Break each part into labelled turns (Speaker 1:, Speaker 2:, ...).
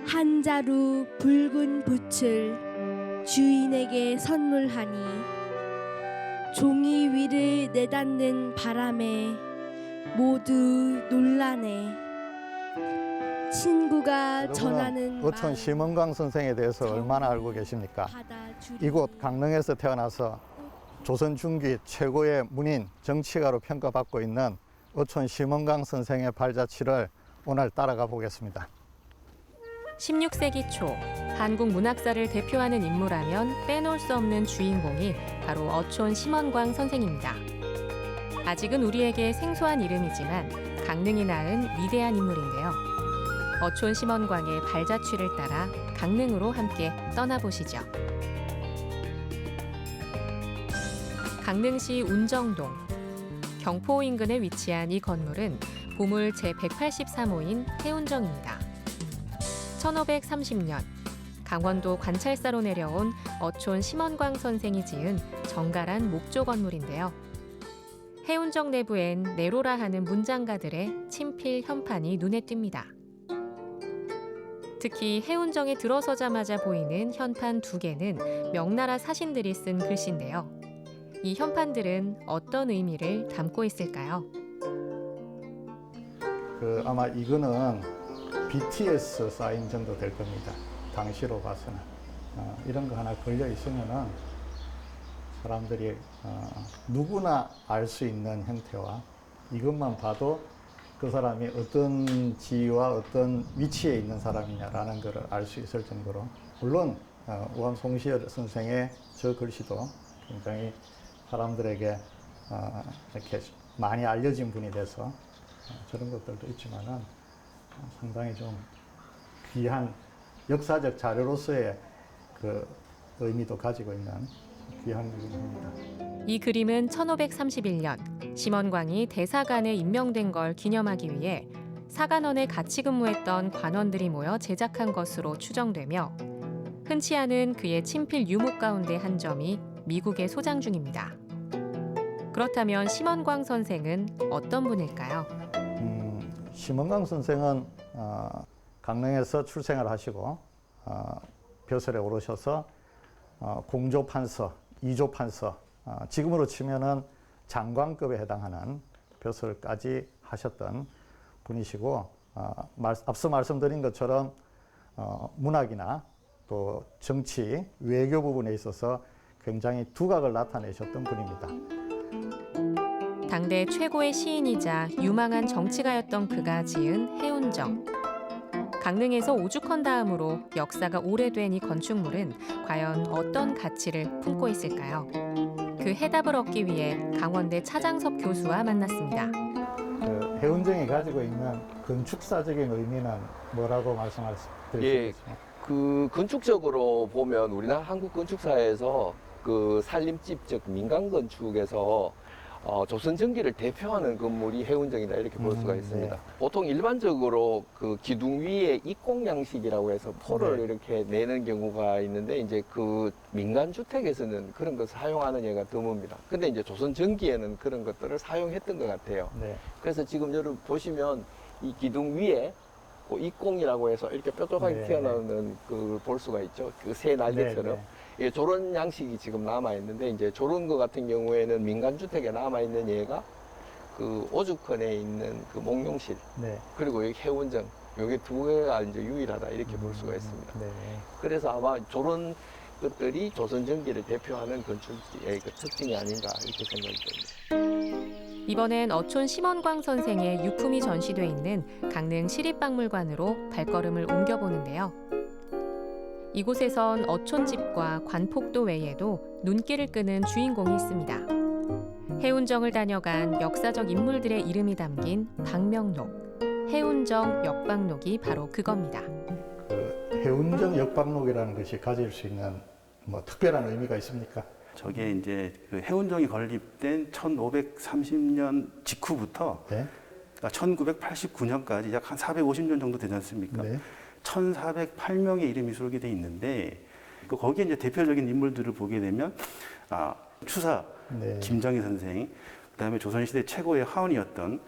Speaker 1: 한 자루 붉은 붓을 주인에게 선물하니 종이 위를 내닫는 바람에 모두 놀라네. 친구가 전하는
Speaker 2: 어촌 심원광 선생에 대해서 얼마나 알고 계십니까? 이곳 강릉에서 태어나서 조선 중기 최고의 문인 정치가로 평가받고 있는 어촌 심원광 선생의 발자취를 오늘 따라가 보겠습니다.
Speaker 3: 16세기 초 한국 문학사를 대표하는 인물하면 빼놓을 수 없는 주인공이 바로 어촌 심원광 선생입니다. 아직은 우리에게 생소한 이름이지만 강릉이 낳은 위대한 인물인데요. 어촌 심원광의 발자취를 따라 강릉으로 함께 떠나보시죠. 강릉시 운정동. 경포 인근에 위치한 이 건물은 보물 제183호인 해운정입니다. 1530년 강원도 관찰사로 내려온 어촌 심원광 선생이 지은 정갈한 목조 건물인데요. 해운정 내부엔 내로라 하는 문장가들의 친필 현판이 눈에 띕니다. 특히 해운정에 들어서자마자 보이는 현판 2개는 명나라 사신들이 쓴 글씨인데요. 이 현판들은 어떤 의미를 담고 있을까요?
Speaker 2: 아마 이거는 BTS 사인 정도 될 겁니다. 당시로 봐서는. 이런 거 하나 걸려 있으면은 사람들이 누구나 알 수 있는 형태와 이것만 봐도 그 사람이 어떤 지위와 어떤 위치에 있는 사람이냐라는 것을 알 수 있을 정도로, 물론 우암 송시열 선생의 저 글씨도 굉장히 사람들에게 이렇게 많이 알려진 분이 돼서 저런 것들도 있지만은 상당히 좀 귀한 역사적 자료로서의 그 의미도 가지고 있는 귀한 그림입니다.
Speaker 3: 이 그림은 1531년 심원광이 대사관에 임명된 걸 기념하기 위해 사관원에 같이 근무했던 관원들이 모여 제작한 것으로 추정되며 흔치 않은 그의 친필 유목 가운데 한 점이 미국에 소장 중입니다. 그렇다면 심원광 선생은 어떤 분일까요?
Speaker 2: 심원광 선생은 강릉에서 출생을 하시고 벼슬에 오르셔서 공조판서, 이조판서, 지금으로 치면은 장관급에 해당하는 벼슬까지 하셨던 분이시고, 앞서 말씀드린 것처럼 문학이나 또 정치, 외교 부분에 있어서 굉장히 두각을 나타내셨던 분입니다.
Speaker 3: 당대 최고의 시인이자 유망한 정치가였던 그가 지은 해운정. 강릉에서 오죽헌 다음으로 역사가 오래된 이 건축물은 과연 어떤 가치를 품고 있을까요? 그 해답을 얻기 위해 강원대 차장섭 교수와 만났습니다.
Speaker 2: 해운정이 가지고 있는 건축사적인 의미는 뭐라고 말씀할 수 있겠습니까?
Speaker 4: 그 건축적으로 보면 우리나라 한국 건축사에서 그 산림집 즉 민간 건축에서 조선 전기를 대표하는 건물이 해운정이다 이렇게 볼 수가 있습니다.
Speaker 2: 네.
Speaker 4: 보통 일반적으로 그 기둥 위에 입공 양식이라고 해서 포를
Speaker 2: 네.
Speaker 4: 이렇게 내는 경우가 있는데 이제 그 민간 주택에서는 그런 것을 사용하는 예가 드뭅니다. 근데 이제 조선 전기에는 그런 것들을 사용했던 것 같아요.
Speaker 2: 네.
Speaker 4: 그래서 지금 여러분 보시면 이 기둥 위에 그 입공이라고 해서 이렇게 뾰족하게
Speaker 2: 네.
Speaker 4: 튀어나오는 그 볼 수가 있죠. 그 새 날개처럼.
Speaker 2: 네.
Speaker 4: 예, 저런 양식이 지금 남아있는데, 이제 저런 거 같은 경우에는 민간주택에 남아있는 얘가 그 오죽헌에 있는 그 목룡실,
Speaker 2: 네.
Speaker 4: 그리고 여기 해운정, 요게 2개가 이제 유일하다 이렇게 볼 수가 있습니다.
Speaker 2: 네.
Speaker 4: 그래서 아마 저런 것들이 조선전기를 대표하는 건축의 그 특징이 아닌가 이렇게 생각이 됩니다.
Speaker 3: 이번엔 어촌 심원광 선생의 유품이 전시돼 있는 강릉 시립박물관으로 발걸음을 옮겨보는데요. 이곳에선 어촌집과 관폭도 외에도 눈길을 끄는 주인공이 있습니다. 해운정을 다녀간 역사적 인물들의 이름이 담긴 방명록, 해운정 역방록이 바로 그겁니다.
Speaker 2: 그 해운정 역방록이라는 것이 가질 수 있는 뭐 특별한 의미가 있습니까?
Speaker 5: 저게 이제 그 해운정이 건립된 1530년 직후부터
Speaker 2: 네.
Speaker 5: 1989년까지 약 한 450년 정도 되지 않습니까?
Speaker 2: 네.
Speaker 5: 1408명의 이름이 수록이 돼 있는데 거기에 이제 대표적인 인물들을 보게 되면 추사
Speaker 2: 네.
Speaker 5: 김정희 선생, 그다음에 조선시대 최고의 하원이었던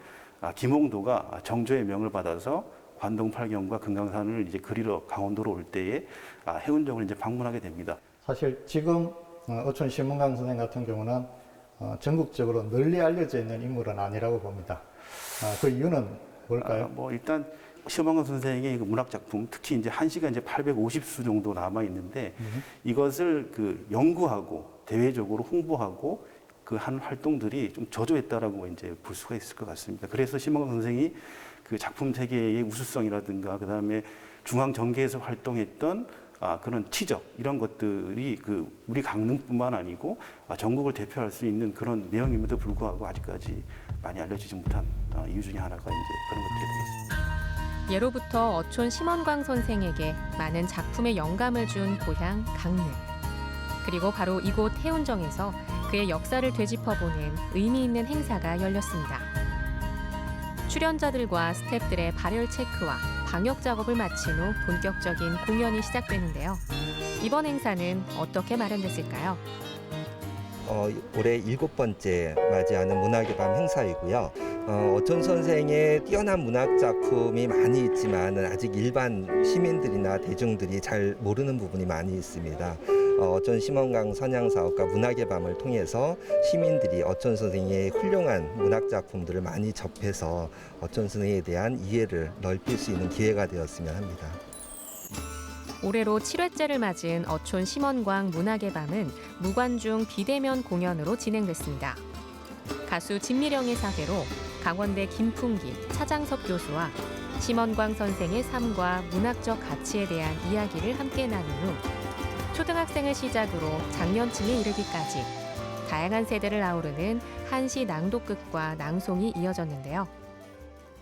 Speaker 5: 김홍도가 정조의 명을 받아서 관동 팔경과 금강산을 이제 그리러 강원도로 올 때에 해운정을 이제 방문하게 됩니다.
Speaker 2: 사실 지금 어촌 심원강 선생 같은 경우는 전국적으로 널리 알려져 있는 인물은 아니라고 봅니다. 그 이유는 뭘까요?
Speaker 5: 뭐 일단 심원강 선생의 그 문학 작품, 특히 이제 한시가 이제 850수 정도 남아 있는데 이것을 그 연구하고 대외적으로 홍보하고 그 한 활동들이 좀 저조했다라고 이제 볼 수가 있을 것 같습니다. 그래서 심원강 선생이 그 작품 세계의 우수성이라든가 그 다음에 중앙 전계에서 활동했던 그런 치적 이런 것들이 그 우리 강릉뿐만 아니고 전국을 대표할 수 있는 그런 내용임에도 불구하고 아직까지 많이 알려지지 못한 이유 중에 하나가 이제 그런 것들이 되겠습니다.
Speaker 3: 예로부터 어촌 심원광 선생에게 많은 작품의 영감을 준 고향 강릉. 그리고 바로 이곳 해운정에서 그의 역사를 되짚어보는 의미 있는 행사가 열렸습니다. 출연자들과 스태프들의 발열 체크와 방역 작업을 마친 후 본격적인 공연이 시작되는데요. 이번 행사는 어떻게 마련됐을까요?
Speaker 6: 올해 7번째 맞이하는 문학의 밤 행사이고요. 어촌 선생의 뛰어난 문학 작품이 많이 있지만 아직 일반 시민들이나 대중들이 잘 모르는 부분이 많이 있습니다. 어촌 심원강 선양사업과 문학의 밤을 통해서 시민들이 어촌 선생의 훌륭한 문학 작품들을 많이 접해서 어촌 선생에 대한 이해를 넓힐 수 있는 기회가 되었으면 합니다.
Speaker 3: 올해로 7회째를 맞은 어촌 심원광 문학의 밤은 무관중 비대면 공연으로 진행됐습니다. 가수 진미령의 사회로 강원대 김풍기, 차장석 교수와 심원광 선생의 삶과 문학적 가치에 대한 이야기를 함께 나눈 후 초등학생을 시작으로 장년층에 이르기까지 다양한 세대를 아우르는 한시 낭독극과 낭송이 이어졌는데요.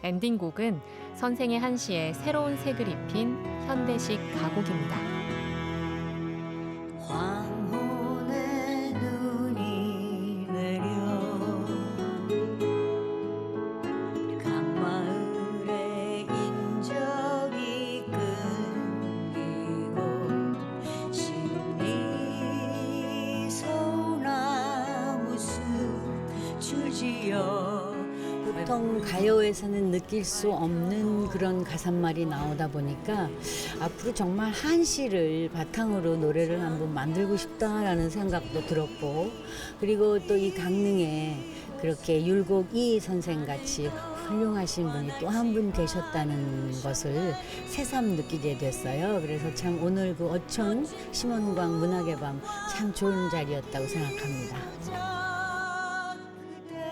Speaker 3: 엔딩곡은 선생의 한시에 새로운 색을 입힌 현대식 가곡입니다.
Speaker 7: 황혼의 눈이 내려 강마을의 인적이 끊기고 심리 소나무 숲 줄지어
Speaker 8: 보통 가요에서는 느낄 수 없는 그런 가사말이 나오다 보니까 앞으로 정말 한시를 바탕으로 노래를 한번 만들고 싶다라는 생각도 들었고, 그리고 또 이 강릉에 그렇게 율곡이 선생같이 훌륭하신 분이 또 한 분 계셨다는 것을 새삼 느끼게 됐어요. 그래서 참 오늘 그 어촌 심원광 문학의 밤 참 좋은 자리였다고 생각합니다.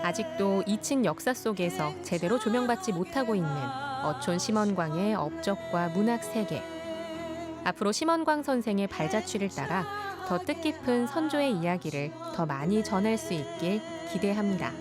Speaker 3: 아직도 2층 역사 속에서 제대로 조명받지 못하고 있는 어촌 심원광의 업적과 문학 세계. 앞으로 심원광 선생의 발자취를 따라 더 뜻깊은 선조의 이야기를 더 많이 전할 수 있길 기대합니다.